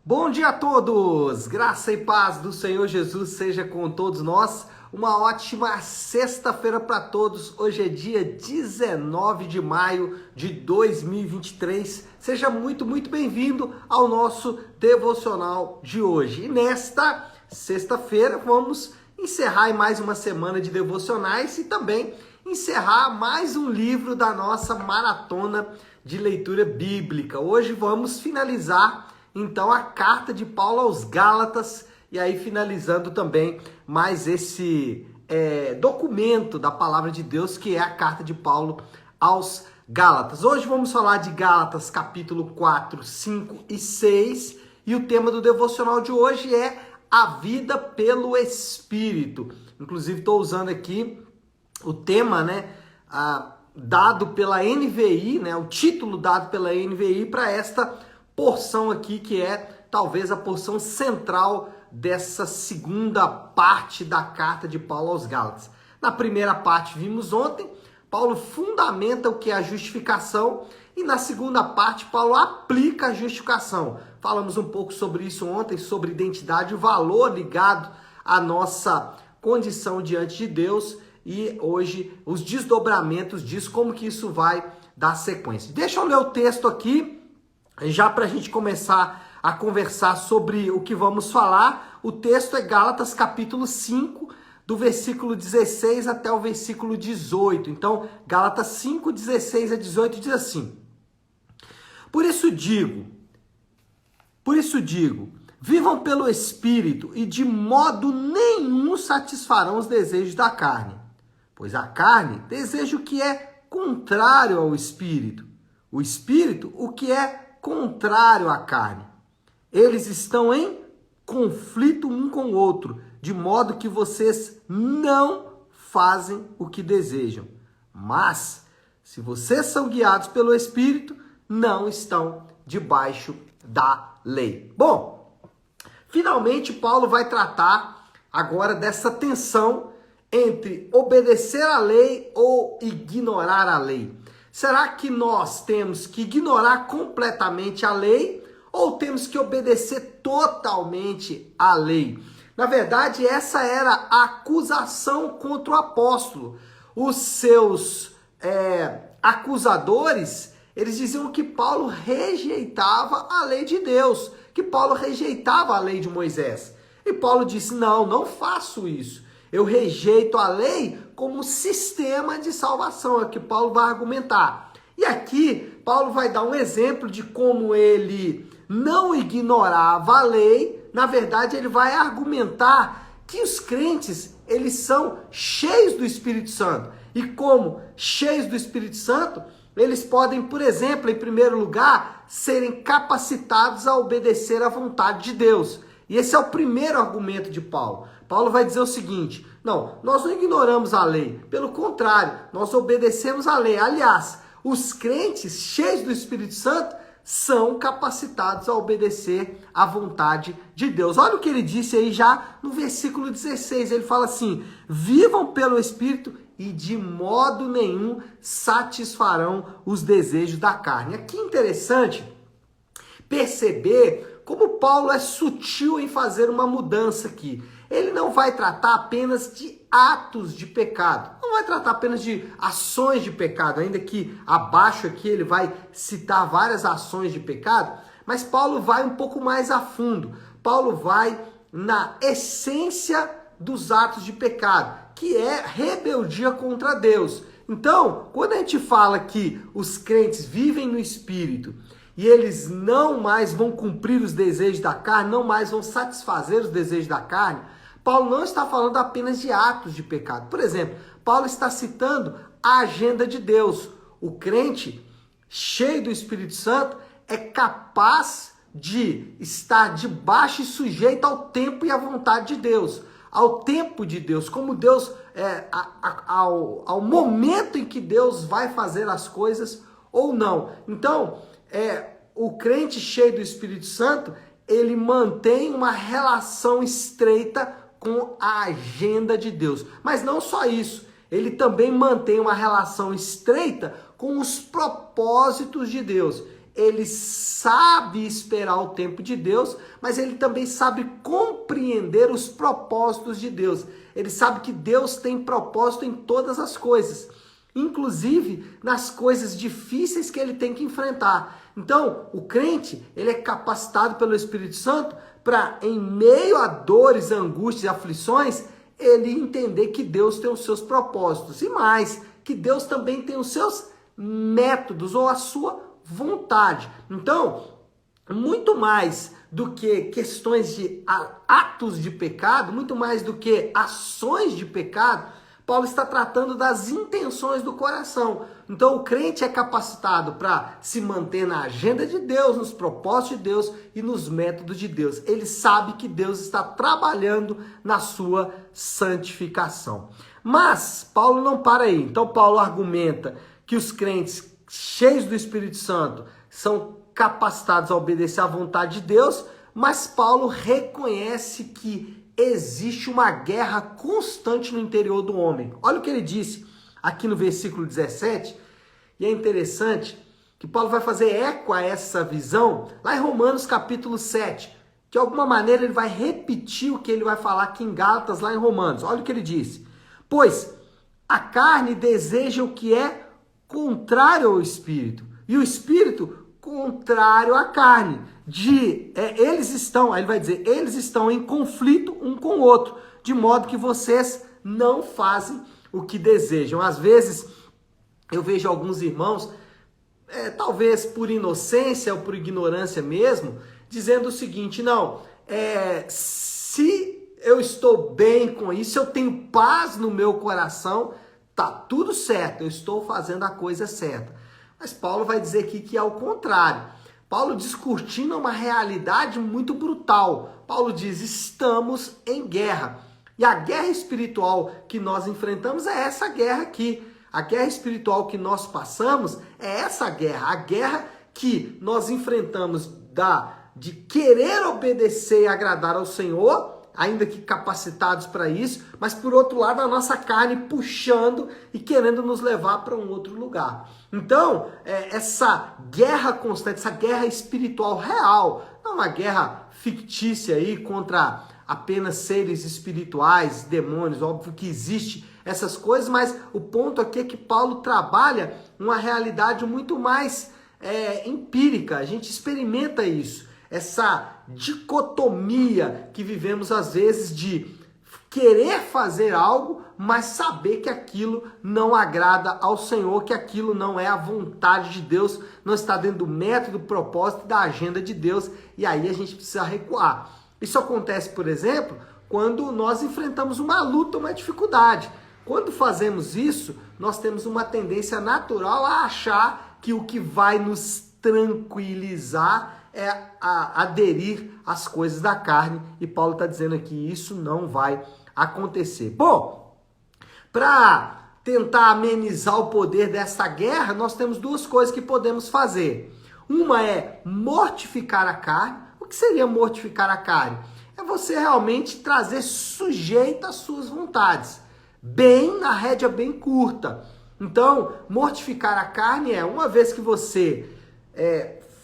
Bom dia a todos! Graça e paz do Senhor Jesus seja com todos nós. Uma ótima sexta-feira para todos. Hoje é dia 19 de maio de 2023. Seja muito bem-vindo ao nosso devocional de hoje. E nesta sexta-feira vamos encerrar mais uma semana de devocionais e também encerrar mais um livro da nossa maratona de leitura bíblica. Hoje vamos finalizar então a carta de Paulo aos Gálatas e aí finalizando também mais esse documento da palavra de Deus que é a carta de Paulo aos Gálatas. Hoje vamos falar de Gálatas capítulo 4, 5 e 6 e o tema do devocional de hoje é a vida pelo Espírito. Inclusive estou usando aqui o tema, dado pela NVI, o título dado pela NVI para esta porção aqui, que é talvez a porção central dessa segunda parte da carta de Paulo aos Gálatas. Na primeira parte vimos ontem, Paulo fundamenta o que é a justificação e na segunda parte Paulo aplica a justificação. Falamos um pouco sobre isso ontem, sobre identidade, o valor ligado à nossa condição diante de Deus e hoje os desdobramentos disso, como que isso vai dar sequência. Deixa eu ler o texto aqui, já para a gente começar a conversar sobre o que vamos falar. O texto é Gálatas capítulo 5, do versículo 16 até o versículo 18. Então, Gálatas 5, 16 a 18 diz assim: Por isso digo, vivam pelo Espírito e de modo nenhum satisfarão os desejos da carne. Pois a carne deseja o que é contrário ao Espírito. O Espírito, o que é contrário à carne. Eles estão em conflito um com o outro, de modo que vocês não fazem o que desejam. Mas, se vocês são guiados pelo Espírito, não estão debaixo da lei. Bom, finalmente Paulo vai tratar agora dessa tensão entre obedecer à lei ou ignorar a lei. Será que nós temos que ignorar completamente a lei ou temos que obedecer totalmente à lei? Na verdade, essa era a acusação contra o apóstolo. Os seus acusadores, eles diziam que Paulo rejeitava a lei de Deus, que Paulo rejeitava a lei de Moisés. E Paulo disse, não faço isso. Eu rejeito a lei como sistema de salvação, é o que Paulo vai argumentar. E aqui, Paulo vai dar um exemplo de como ele não ignorava a lei. Na verdade, ele vai argumentar que os crentes, eles são cheios do Espírito Santo. E como cheios do Espírito Santo, eles podem, por exemplo, em primeiro lugar, serem capacitados a obedecer à vontade de Deus. E esse é o primeiro argumento de Paulo. Paulo vai dizer o seguinte, nós não ignoramos a lei, pelo contrário, nós obedecemos a lei. Aliás, os crentes cheios do Espírito Santo são capacitados a obedecer à vontade de Deus. Olha o que ele disse aí já no versículo 16, ele fala assim, vivam pelo Espírito e de modo nenhum satisfarão os desejos da carne. Aqui é interessante perceber como Paulo é sutil em fazer uma mudança aqui. Ele não vai tratar apenas de atos de pecado, não vai tratar apenas de ações de pecado, ainda que abaixo aqui ele vai citar várias ações de pecado, mas Paulo vai um pouco mais a fundo. Paulo vai na essência dos atos de pecado, que é rebeldia contra Deus. Então, quando a gente fala que os crentes vivem no Espírito e eles não mais vão cumprir os desejos da carne, não mais vão satisfazer os desejos da carne, Paulo não está falando apenas de atos de pecado. Por exemplo, Paulo está citando a agenda de Deus. O crente, cheio do Espírito Santo, é capaz de estar debaixo e sujeito ao tempo e à vontade de Deus. Ao tempo de Deus, como Deus, ao momento em que Deus vai fazer as coisas ou não. Então, o crente cheio do Espírito Santo, ele mantém uma relação estreita com a agenda de Deus. Mas não só isso, ele também mantém uma relação estreita com os propósitos de Deus. ele sabe esperar o tempo de Deus, mas ele também sabe compreender os propósitos de Deus. Ele sabe que Deus tem propósito em todas as coisas, inclusive nas coisas difíceis que ele tem que enfrentar. Então, o crente, ele é capacitado pelo Espírito Santo para, em meio a dores, angústias e aflições, ele entender que Deus tem os seus propósitos. E mais, que Deus também tem os seus métodos ou a sua vontade. Então, muito mais do que questões de atos de pecado, muito mais do que ações de pecado, Paulo está tratando das intenções do coração. Então o crente é capacitado para se manter na agenda de Deus, nos propósitos de Deus e nos métodos de Deus. Ele sabe que Deus está trabalhando na sua santificação. Mas Paulo não para aí. Então Paulo argumenta que os crentes cheios do Espírito Santo são capacitados a obedecer à vontade de Deus, mas Paulo reconhece que existe uma guerra constante no interior do homem. Olha o que ele disse aqui no versículo 17, e é interessante que Paulo vai fazer eco a essa visão lá em Romanos capítulo 7, que de alguma maneira ele vai repetir o que ele vai falar aqui em Gálatas, lá em Romanos. Olha o que ele disse: pois a carne deseja o que é contrário ao espírito, e o espírito contrário à carne. Eles estão, aí ele vai dizer, eles estão em conflito um com o outro, de modo que vocês não fazem o que desejam. Às vezes eu vejo alguns irmãos, talvez por inocência ou por ignorância mesmo, dizendo o seguinte: não, se eu estou bem com isso, eu tenho paz no meu coração, tá tudo certo, eu estou fazendo a coisa certa. Mas Paulo vai dizer aqui que é o contrário. Paulo descortina uma realidade muito brutal. Paulo diz: estamos em guerra. E a guerra espiritual que nós enfrentamos é essa guerra aqui. A guerra espiritual que nós passamos é essa guerra. A guerra que nós enfrentamos de querer obedecer e agradar ao Senhor, ainda que capacitados para isso, mas por outro lado a nossa carne puxando e querendo nos levar para um outro lugar. Então, essa guerra constante, essa guerra espiritual real, não uma guerra fictícia aí contra apenas seres espirituais, demônios, óbvio que existe essas coisas, mas o ponto aqui é que Paulo trabalha uma realidade muito mais empírica. A gente experimenta isso, essa dicotomia que vivemos às vezes de querer fazer algo, mas saber que aquilo não agrada ao Senhor, que aquilo não é a vontade de Deus, não está dentro do método, do propósito, da agenda de Deus, e aí a gente precisa recuar. Isso acontece, por exemplo, quando nós enfrentamos uma luta, uma dificuldade. Quando fazemos isso, nós temos uma tendência natural a achar que o que vai nos tranquilizar é aderir às coisas da carne, e Paulo está dizendo aqui, isso não vai acontecer. Bom, para tentar amenizar o poder dessa guerra, nós temos duas coisas que podemos fazer. Uma é mortificar a carne. O que seria mortificar a carne? É você realmente trazer sujeito às suas vontades, bem na rédea bem curta. Então, mortificar a carne é, uma vez que você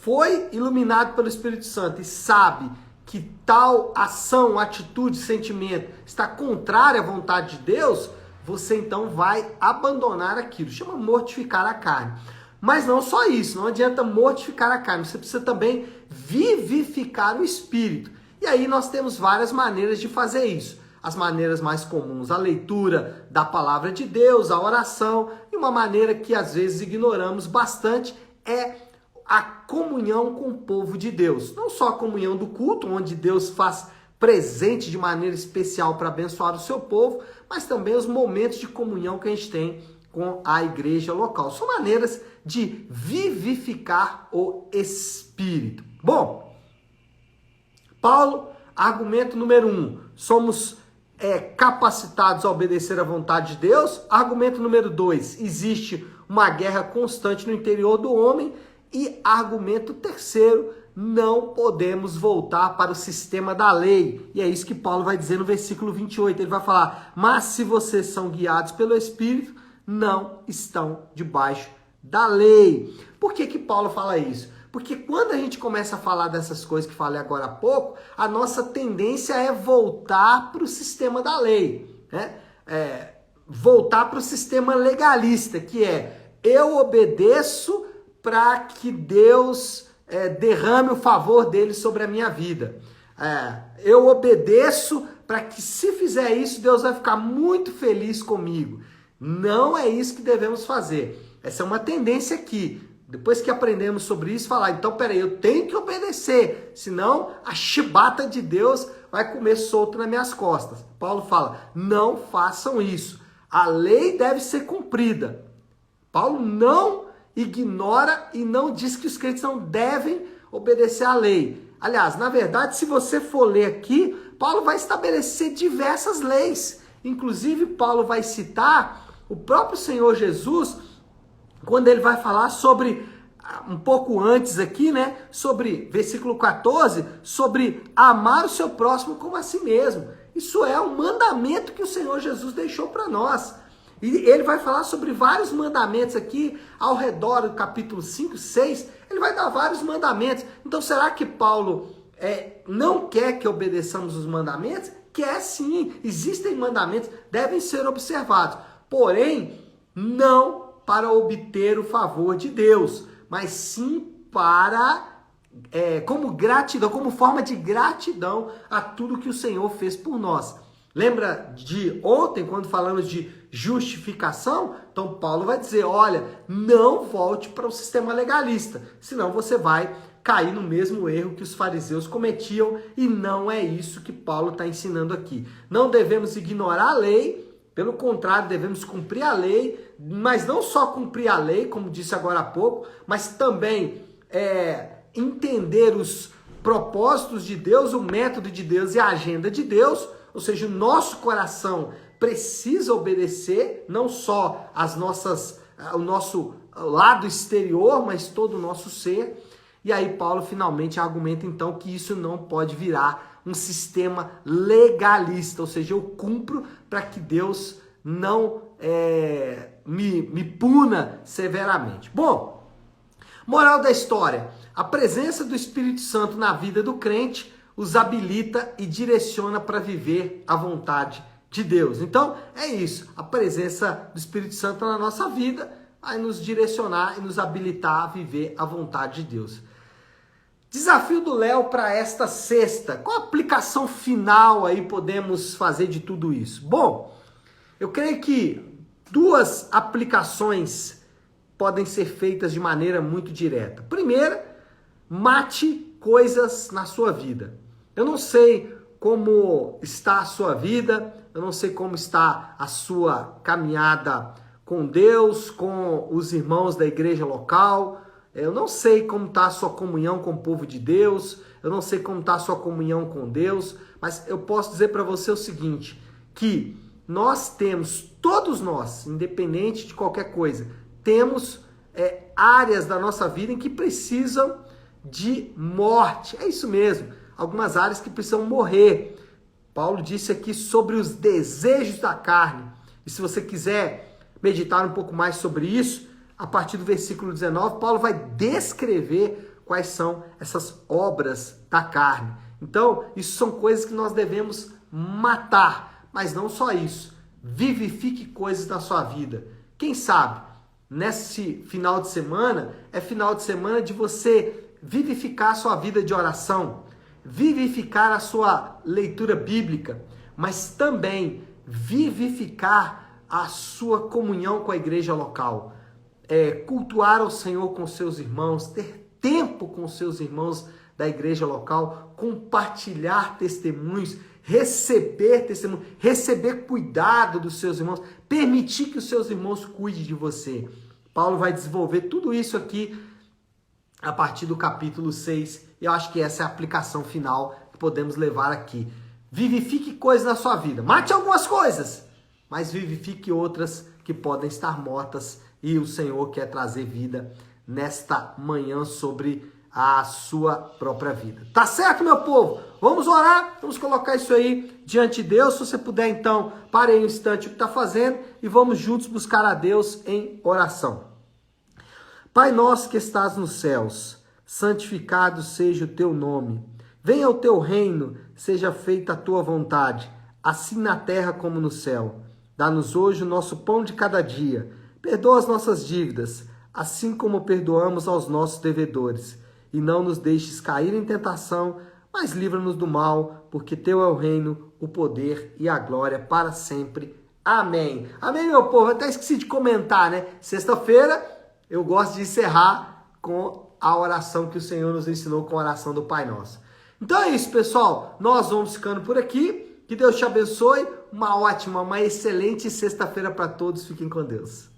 foi iluminado pelo Espírito Santo e sabe que tal ação, atitude, sentimento está contrária à vontade de Deus, você então vai abandonar aquilo. Chama mortificar a carne. Mas não só isso, não adianta mortificar a carne, você precisa também vivificar o espírito. E aí nós temos várias maneiras de fazer isso. As maneiras mais comuns, a leitura da palavra de Deus, a oração, e uma maneira que às vezes ignoramos bastante é a comunhão com o povo de Deus. Não só a comunhão do culto, onde Deus faz presente de maneira especial para abençoar o seu povo, mas também os momentos de comunhão que a gente tem com a igreja local. São maneiras de vivificar o espírito. Bom, Paulo, argumento número 1, somos capacitados a obedecer à vontade de Deus. Argumento número 2, existe uma guerra constante no interior do homem. E argumento terceiro, não podemos voltar para o sistema da lei. E é isso que Paulo vai dizer no versículo 28. Ele vai falar: mas se vocês são guiados pelo Espírito, não estão debaixo da lei. Por que Paulo fala isso? Porque quando a gente começa a falar dessas coisas que falei agora há pouco, a nossa tendência é voltar para o sistema da lei, né? Voltar para o sistema legalista, que é eu obedeço para que Deus derrame o favor dele sobre a minha vida. Eu obedeço para que, se fizer isso, Deus vai ficar muito feliz comigo. Não é isso que devemos fazer. Essa é uma tendência aqui. Depois que aprendemos sobre isso, falar, então, peraí, eu tenho que obedecer, senão a chibata de Deus vai comer solto nas minhas costas. Paulo fala, não façam isso. A lei deve ser cumprida. Paulo não ignora e não diz que os crentes não devem obedecer à lei. Aliás, na verdade, se você for ler aqui, Paulo vai estabelecer diversas leis. Inclusive, Paulo vai citar o próprio Senhor Jesus, quando ele vai falar sobre, um pouco antes aqui, né, sobre, versículo 14, sobre amar o seu próximo como a si mesmo. Isso é um mandamento que o Senhor Jesus deixou para nós. E ele vai falar sobre vários mandamentos aqui, ao redor do capítulo 5, 6, ele vai dar vários mandamentos. Então, será que Paulo não quer que obedeçamos os mandamentos? Quer sim, existem mandamentos, devem ser observados. Porém, não para obter o favor de Deus, mas sim para, como gratidão, como forma de gratidão a tudo que o Senhor fez por nós. Lembra de ontem, quando falamos de justificação? Então Paulo vai dizer, olha, não volte para o sistema legalista, senão você vai cair no mesmo erro que os fariseus cometiam, e não é isso que Paulo está ensinando aqui. Não devemos ignorar a lei, pelo contrário, devemos cumprir a lei, mas não só cumprir a lei, como disse agora há pouco, mas também entender os propósitos de Deus, o método de Deus e a agenda de Deus. Ou seja, o nosso coração precisa obedecer, não só o nosso lado exterior, mas todo o nosso ser. E aí Paulo finalmente argumenta então que isso não pode virar um sistema legalista, ou seja, eu cumpro para que Deus não me puna severamente. Bom, moral da história, a presença do Espírito Santo na vida do crente os habilita e direciona para viver a vontade de Deus. Então, é isso. A presença do Espírito Santo na nossa vida vai nos direcionar e nos habilitar a viver a vontade de Deus. Desafio do Léo para esta sexta. Qual a aplicação final aí podemos fazer de tudo isso? Bom, eu creio que duas aplicações podem ser feitas de maneira muito direta. Primeira, mate coisas na sua vida. Eu não sei como está a sua vida, eu não sei como está a sua caminhada com Deus, com os irmãos da igreja local, eu não sei como está a sua comunhão com o povo de Deus, eu não sei como está a sua comunhão com Deus, mas eu posso dizer para você o seguinte, que nós temos, todos nós, independente de qualquer coisa, temos áreas da nossa vida em que precisam de morte, é isso mesmo. Algumas áreas que precisam morrer. Paulo disse aqui sobre os desejos da carne. E se você quiser meditar um pouco mais sobre isso, a partir do versículo 19, Paulo vai descrever quais são essas obras da carne. Então, isso são coisas que nós devemos matar. Mas não só isso. Vivifique coisas na sua vida. Quem sabe, nesse final de semana, é final de semana de você vivificar a sua vida de oração, vivificar a sua leitura bíblica, mas também vivificar a sua comunhão com a igreja local. Cultuar ao Senhor com seus irmãos, ter tempo com seus irmãos da igreja local, compartilhar testemunhos, receber testemunho, receber cuidado dos seus irmãos, permitir que os seus irmãos cuidem de você. Paulo vai desenvolver tudo isso aqui a partir do capítulo 6, e eu acho que essa é a aplicação final que podemos levar aqui. Vivifique coisas na sua vida. Mate algumas coisas, mas vivifique outras que podem estar mortas, e o Senhor quer trazer vida nesta manhã sobre a sua própria vida. Tá certo, meu povo? Vamos orar, vamos colocar isso aí diante de Deus. Se você puder, então, pare aí um instante o que está fazendo e vamos juntos buscar a Deus em oração. Pai nosso que estás nos céus, santificado seja o teu nome. Venha o teu reino, seja feita a tua vontade, assim na terra como no céu. Dá-nos hoje o nosso pão de cada dia. Perdoa as nossas dívidas, assim como perdoamos aos nossos devedores. E não nos deixes cair em tentação, mas livra-nos do mal, porque teu é o reino, o poder e a glória para sempre. Amém. Amém, meu povo. Até esqueci de comentar, né? Sexta-feira eu gosto de encerrar com a oração que o Senhor nos ensinou, com a oração do Pai Nosso. Então é isso, pessoal. Nós vamos ficando por aqui. Que Deus te abençoe. Uma ótima, uma excelente sexta-feira para todos. Fiquem com Deus.